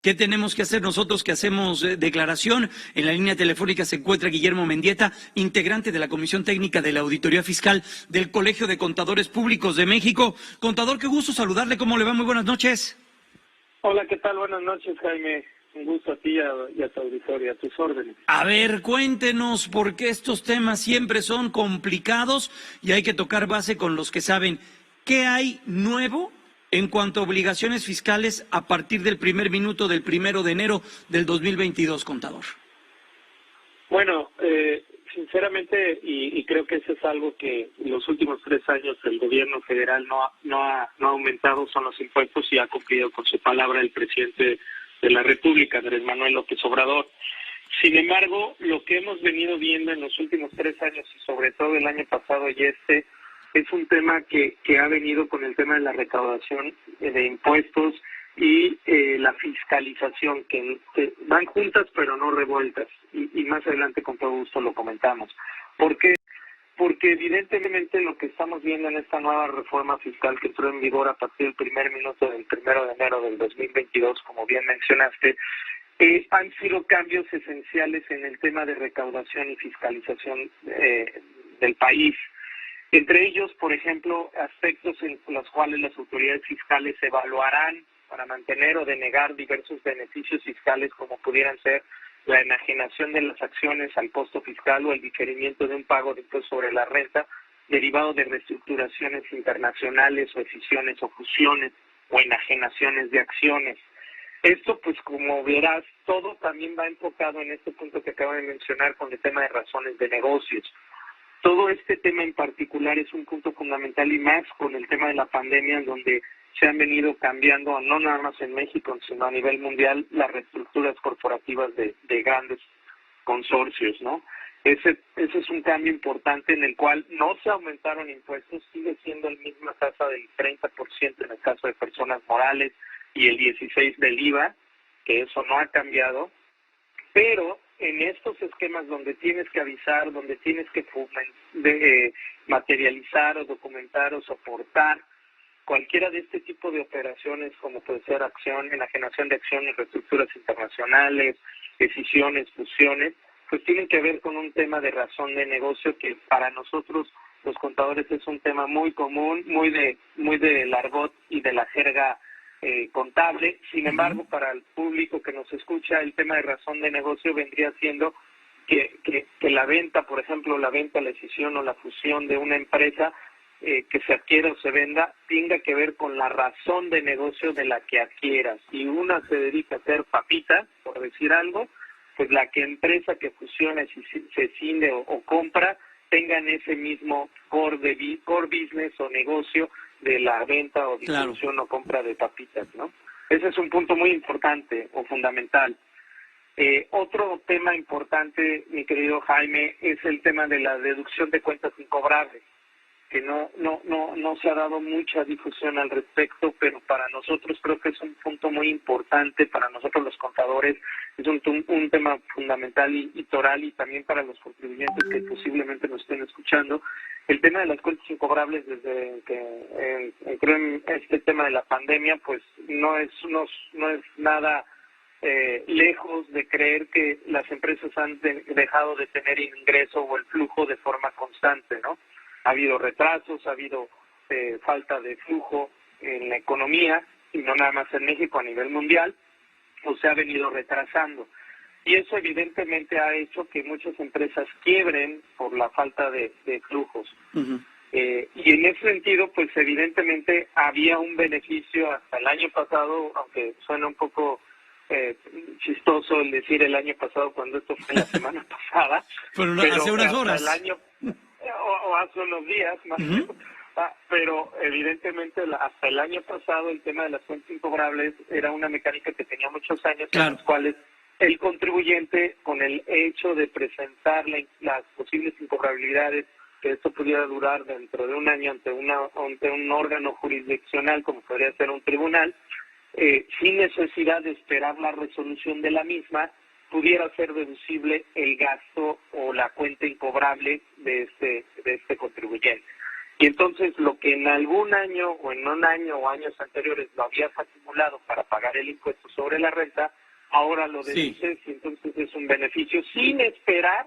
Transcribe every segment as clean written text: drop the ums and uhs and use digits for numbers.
¿Qué tenemos que hacer nosotros que hacemos declaración? En la línea telefónica se encuentra Guillermo Mendieta, integrante de la Comisión Técnica de la Auditoría Fiscal del Colegio de Contadores Públicos de México. Contador, qué gusto saludarle. ¿Cómo le va? Muy buenas noches. Hola, ¿qué tal? Buenas noches, Jaime. Un gusto a ti y a tu auditoría, a tus órdenes. A ver, cuéntenos, porque estos temas siempre son complicados y hay que tocar base con los que saben. ¿Qué hay nuevo en cuanto a obligaciones fiscales a partir del primer minuto del 1 de enero del 2022, contador? Bueno, sinceramente, y creo que eso es algo que en los últimos 3 años el gobierno federal no ha aumentado, son los impuestos, y ha cumplido con su palabra el presidente de la República, Andrés Manuel López Obrador. Sin embargo, lo que hemos venido viendo en los últimos 3 años, y sobre todo el año pasado y es un tema que ha venido con el tema de la recaudación de impuestos y la fiscalización, que van juntas pero no revueltas, y más adelante con todo gusto lo comentamos. ¿Por qué? Porque evidentemente lo que estamos viendo en esta nueva reforma fiscal que entró en vigor a partir del primer minuto del 1 de enero del 2022, como bien mencionaste, han sido cambios esenciales en el tema de recaudación y fiscalización del país. Entre ellos, por ejemplo, aspectos en los cuales las autoridades fiscales evaluarán para mantener o denegar diversos beneficios fiscales, como pudieran ser la enajenación de las acciones al costo fiscal o el diferimiento de un pago de impuesto sobre la renta derivado de reestructuraciones internacionales o escisiones o fusiones o enajenaciones de acciones. Esto, pues como verás, todo también va enfocado en este punto que acabo de mencionar con el tema de razones de negocios. Todo este tema en particular es un punto fundamental, y más con el tema de la pandemia, en donde se han venido cambiando, no nada más en México, sino a nivel mundial, las reestructuras corporativas de grandes consorcios, ¿no? Ese es un cambio importante en el cual no se aumentaron impuestos, sigue siendo la misma tasa del 30% en el caso de personas morales y el 16% del IVA, que eso no ha cambiado, pero en estos esquemas donde tienes que avisar, donde tienes que materializar o documentar o soportar cualquiera de este tipo de operaciones, como puede ser enajenación de acciones, reestructuras internacionales, escisiones, fusiones, pues tienen que ver con un tema de razón de negocio que para nosotros los contadores es un tema muy común, muy del argot y de la jerga contable. Sin embargo, para el público que nos escucha, el tema de razón de negocio vendría siendo que la venta, por ejemplo, la escisión o la fusión de una empresa que se adquiera o se venda, tenga que ver con la razón de negocio de la que adquieras. Si una se dedica a hacer papitas, por decir algo, pues la empresa que fusiona, si se cinde o compra, tengan ese mismo core business o negocio de la venta o distribución o compra de papitas, ¿no? Ese es un punto muy importante o fundamental. Otro tema importante, mi querido Jaime, es el tema de la deducción de cuentas incobrables, que no se ha dado mucha difusión al respecto, pero para nosotros creo que es un punto muy importante, para nosotros los contadores es un tema fundamental y toral, y también para los contribuyentes que posiblemente nos estén escuchando. El tema de las cuentas incobrables, desde que entró en este tema de la pandemia, pues no es nada lejos de creer que las empresas han dejado de tener ingreso o el flujo de forma constante, ¿no? Ha habido retrasos, ha habido falta de flujo en la economía, y no nada más en México, a nivel mundial, o se ha venido retrasando. Y eso evidentemente ha hecho que muchas empresas quiebren por la falta de flujos. Uh-huh. Y en ese sentido, pues evidentemente había un beneficio hasta el año pasado, aunque suena un poco chistoso el decir el año pasado cuando esto fue la semana pasada. Pero hace unas horas. O hace unos días, más o menos. Pero evidentemente hasta el año pasado el tema de las cuentas incobrables era una mecánica que tenía muchos años, en los cuales el contribuyente, con el hecho de presentar las posibles incobrabilidades, que esto pudiera durar dentro de un año ante un órgano jurisdiccional como podría ser un tribunal, sin necesidad de esperar la resolución de la misma, pudiera ser deducible el gasto o la cuenta incobrable de este contribuyente. Y entonces lo que en algún año o en un año o años anteriores lo habías acumulado para pagar el impuesto sobre la renta, ahora lo deduces y entonces es un beneficio sin esperar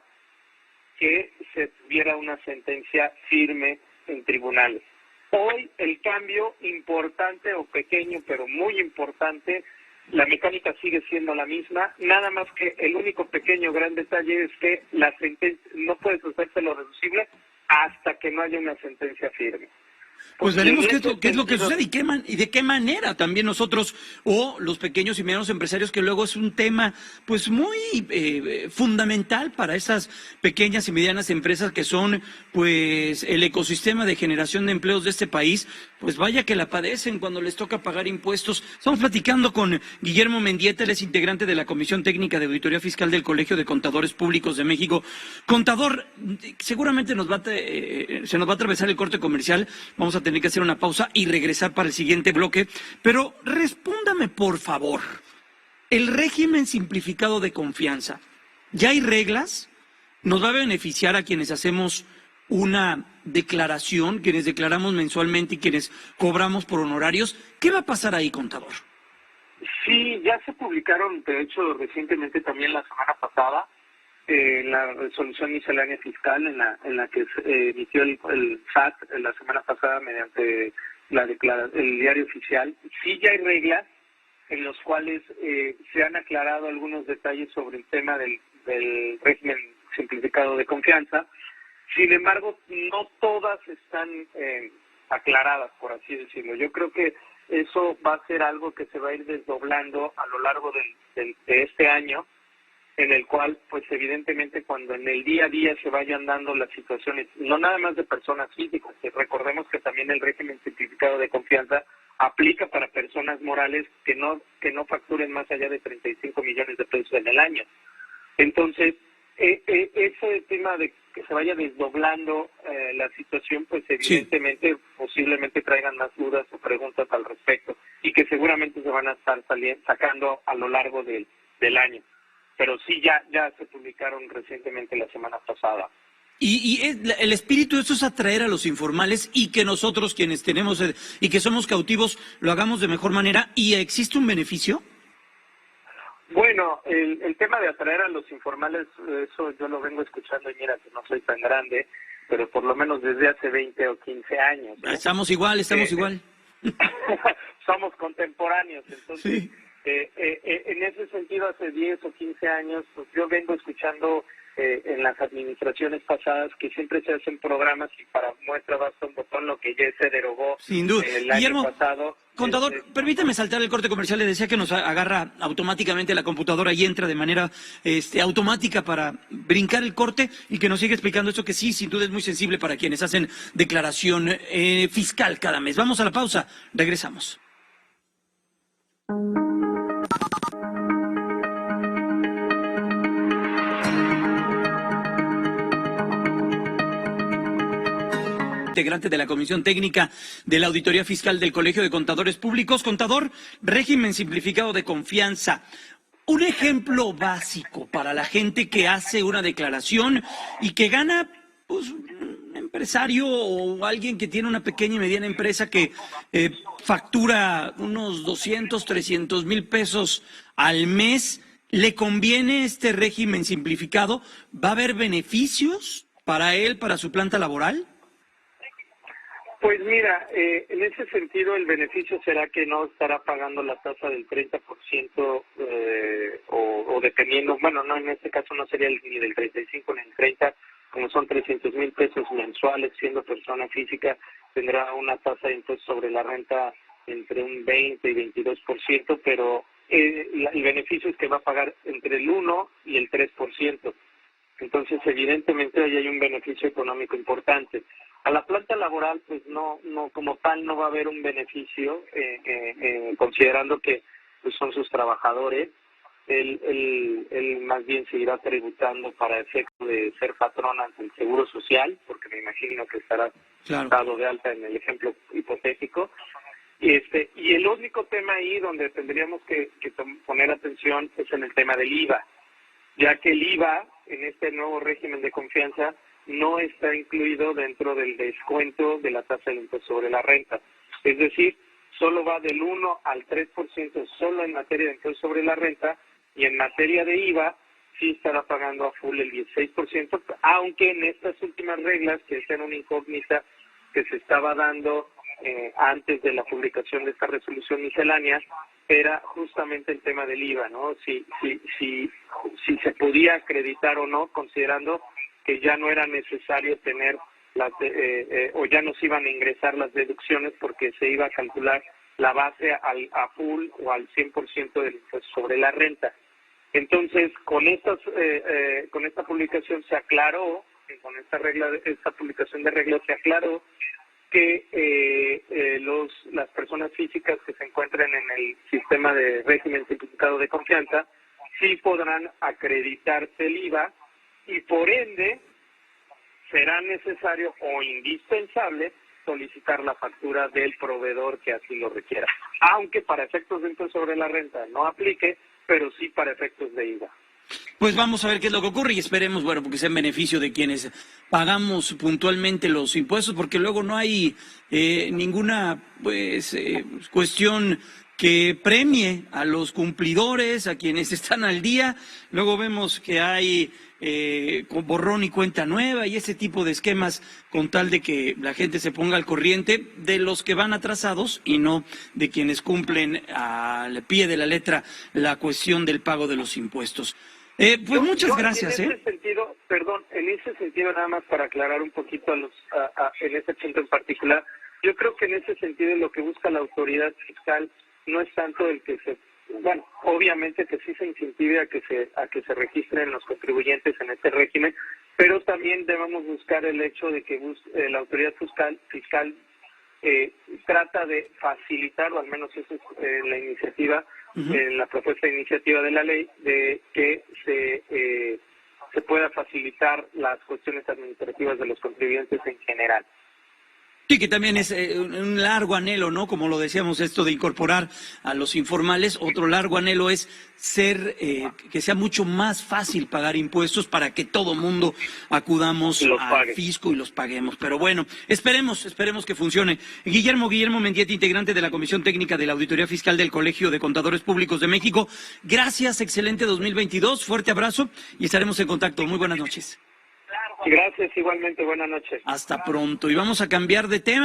que se tuviera una sentencia firme en tribunales. Hoy el cambio importante o pequeño, pero muy importante, la mecánica sigue siendo la misma, nada más que el único pequeño gran detalle es que la sentencia no puedes hacerse lo reducible hasta que no haya una sentencia firme. Pues veremos qué es lo que sucede y de qué manera también nosotros o los pequeños y medianos empresarios, que luego es un tema pues muy fundamental para esas pequeñas y medianas empresas que son pues el ecosistema de generación de empleos de este país, pues vaya que la padecen cuando les toca pagar impuestos. Estamos platicando con Guillermo Mendieta, él es integrante de la Comisión Técnica de Auditoría Fiscal del Colegio de Contadores Públicos de México. Contador, seguramente se nos va a atravesar el corte comercial, vamos a tener que hacer una pausa y regresar para el siguiente bloque, pero respóndame por favor, el régimen simplificado de confianza, ¿ya hay reglas? ¿Nos va a beneficiar a quienes hacemos una declaración, quienes declaramos mensualmente y quienes cobramos por honorarios? ¿Qué va a pasar ahí, contador? Sí, ya se publicaron, de hecho, recientemente también la semana pasada, la resolución miscelánea fiscal en la que emitió el SAT la semana pasada mediante el diario oficial. Sí, ya hay reglas en los cuales se han aclarado algunos detalles sobre el tema del régimen simplificado de confianza. Sin embargo, no todas están aclaradas, por así decirlo. Yo creo que eso va a ser algo que se va a ir desdoblando a lo largo de este año, en el cual, pues evidentemente, cuando en el día a día se vayan dando las situaciones, no nada más de personas físicas, que recordemos que también el régimen simplificado de confianza aplica para personas morales que no facturen más allá de 35 millones de pesos en el año. Entonces, ese tema de que se vaya desdoblando la situación, pues evidentemente posiblemente traigan más dudas o preguntas al respecto y que seguramente se van a estar sacando a lo largo del año. Pero sí, ya se publicaron recientemente la semana pasada. Y el espíritu de eso es atraer a los informales y que nosotros quienes tenemos y que somos cautivos lo hagamos de mejor manera. ¿Y existe un beneficio? Bueno, el tema de atraer a los informales, eso yo lo vengo escuchando y mira que no soy tan grande, pero por lo menos desde hace 20 o 15 años. ¿no? Estamos igual. Somos contemporáneos, entonces... Sí. En ese sentido, hace 10 o 15 años, pues yo vengo escuchando en las administraciones pasadas que siempre se hacen programas y para muestra basta un botón, lo que ya se derogó. Sin duda. El Guillermo, año pasado. Contador, permítame saltar el corte comercial. Le decía que nos agarra automáticamente la computadora y entra de manera automática para brincar el corte y que nos siga explicando esto que sí, sin duda es muy sensible para quienes hacen declaración fiscal cada mes. Vamos a la pausa, regresamos. Integrante de la Comisión Técnica de la Auditoría Fiscal del Colegio de Contadores Públicos. Contador, régimen simplificado de confianza. Un ejemplo básico para la gente que hace una declaración y que gana, pues, un empresario o alguien que tiene una pequeña y mediana empresa que factura unos 200, 300 mil pesos al mes. ¿Le conviene este régimen simplificado? ¿Va a haber beneficios para él, para su planta laboral? Pues mira, en ese sentido el beneficio será que no estará pagando la tasa del 30% o dependiendo, bueno, no, en este caso no sería ni del 35 ni del 30, como son 300 mil pesos mensuales, siendo persona física, tendrá una tasa de impuesto sobre la renta entre un 20 y 22%, pero el beneficio es que va a pagar entre el 1 y el 3%. Entonces, evidentemente, ahí hay un beneficio económico importante. A la planta laboral, pues no como tal no va a haber un beneficio, considerando que pues, son sus trabajadores. Él más bien seguirá tributando para efecto de ser patrón ante el Seguro Social, porque me imagino que estará dado de alta en el ejemplo hipotético. Y el único tema ahí donde tendríamos que poner atención es en el tema del IVA, ya que el IVA en este nuevo régimen de confianza no está incluido dentro del descuento de la tasa del impuesto sobre la renta. Es decir, solo va del 1 al 3% solo en materia de impuesto sobre la renta, y en materia de IVA sí estará pagando a full el 16%, aunque en estas últimas reglas, que es una incógnita que se estaba dando antes de la publicación de esta resolución miscelánea, era justamente el tema del IVA, ¿no? Si se podía acreditar o no, considerando que ya no era necesario tener o ya no se iban a ingresar las deducciones, porque se iba a calcular la base a full o al 100% del impuesto sobre la renta. Entonces, con esta publicación se aclaró, con esta publicación de reglas se aclaró que las personas físicas que se encuentren en el sistema de régimen simplificado de confianza sí podrán acreditarse el IVA, y por ende será necesario o indispensable solicitar la factura del proveedor que así lo requiera, aunque para efectos de impuesto sobre la renta no aplique, pero sí para efectos de IVA. Pues vamos a ver qué es lo que ocurre y esperemos, bueno, porque sea en beneficio de quienes pagamos puntualmente los impuestos, porque luego no hay ninguna cuestión que premie a los cumplidores, a quienes están al día. Luego vemos que hay con borrón y cuenta nueva y ese tipo de esquemas, con tal de que la gente se ponga al corriente de los que van atrasados y no de quienes cumplen al pie de la letra la cuestión del pago de los impuestos. Pues muchas gracias. En ese sentido, nada más para aclarar un poquito en ese punto en particular, yo creo que en ese sentido lo que busca la autoridad fiscal no es tanto el que obviamente que sí se incentive a que se registren los contribuyentes en este régimen, pero también debemos buscar el hecho de que la autoridad fiscal trata de facilitar, o al menos eso es la iniciativa, la propuesta de iniciativa de la ley, de que se pueda facilitar las cuestiones administrativas de los contribuyentes en general. Sí, que también es un largo anhelo, ¿no? Como lo decíamos, esto de incorporar a los informales. Otro largo anhelo es que sea mucho más fácil pagar impuestos para que todo mundo acudamos al fisco y los paguemos. Pero bueno, esperemos que funcione. Guillermo Mendieta, integrante de la Comisión Técnica de la Auditoría Fiscal del Colegio de Contadores Públicos de México. Gracias, excelente 2022, fuerte abrazo y estaremos en contacto. Muy buenas noches. Gracias, igualmente, buenas noches. Hasta pronto. Y vamos a cambiar de tema.